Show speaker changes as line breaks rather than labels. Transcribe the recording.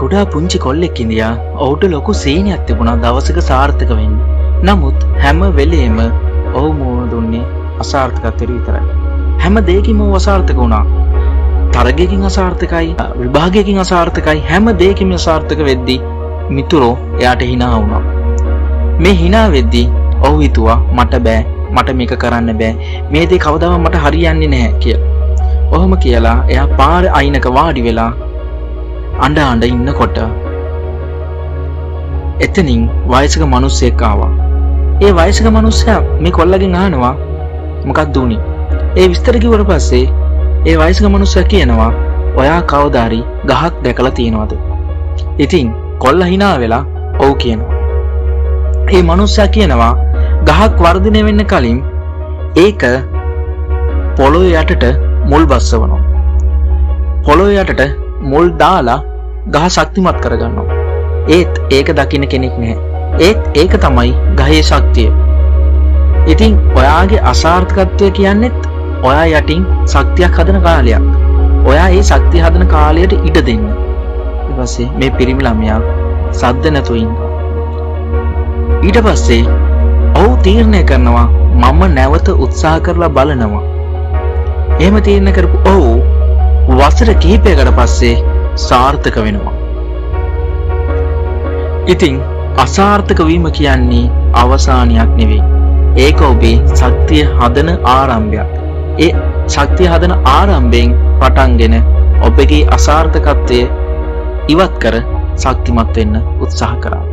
කුඩා පුංචි කොල්ලෙක් ඉඳියා. ඔහුට ලොකු සීනියක් තිබුණා දවසක සාර්ථක වෙන්න. නමුත් හැම වෙලේම ඔහු මුහුණ දුන්නේ අසාර්ථකත්වයට විතරයි. හැම දෙයකින්ම ඔහු අසාර්ථක වුණා. තරගයකින් අසාර්ථකයි, විභාගයකින් අසාර්ථකයි, හැම දෙයකින්ම අසාර්ථක වෙද්දී මිතුරෝ එයාට hina වුණා. මේ hina වෙද්දී ඔහු හිතුවා මට බෑ, මට මේක කරන්න බෑ, මේ දේ කවදාවත් මට හරියන්නේ නැහැ කියලා. ඔහොම කියලා එයා පාර අයිනක වාඩි වෙලා අඬ අඬ ඉන්නකොට එතනින් වයසක මිනිහෙක් ආවා. ඒ වයසක මිනිහයා මේ කොල්ලගෙන් අහනවා මොකක්ද උනේ? ඒ විස්තර කිව්වට පස්සේ ඒ වයසක මිනිහයා කියනවා ඔයා කවදා හරි ගහක් දැකලා තියෙනවද? ඉතින් කොල්ල hina වෙලා ඔව් කියනවා. ඒ මිනිහයා කියනවා ගහක් වර්ධනය වෙන්න කලින් ඒක පොළොවේ යටට මුල් බස්සවනවා. පොළොවේ යටට මුල් දාලා ගහ ශක්තිමත් කරගන්නවා. ඒත් ඒක දකින්න කෙනෙක් නැහැ. ඒත් ඒක තමයි ගහේ ශක්තිය. ඉතින් ඔයාගේ අසාර්ථකත්වය කියන්නේත් ඔයා යටින් ශක්තියක් හදන කාලයක්. ඔයා ඒ ශක්තිය හදන කාලයට ඉඩ දෙන්න. ඊට පස්සේ මේ පිරිමි ළමයා සද්ද නැතුව ඉන්නවා. ඊට පස්සේ ඔහු තීරණය කරනවා මම නැවත උත්සාහ කරලා බලනවා. එහෙම තීරණය කරපු ඔහු වසර කිහිපයකට පස්සේ සාර්ථක වෙනවා. ඉතින් අසාර්ථක වීම කියන්නේ අවසානයක් නෙවෙයි. ඒක ඔබේ ශක්තිය හදන ආරම්භයක්. ඒ ශක්තිය හදන ආරම්භයෙන් පටන්ගෙන ඔබගේ අසාර්ථකත්වය ඉවත් කර ශක්තිමත් වෙන්න උත්සාහ කරා.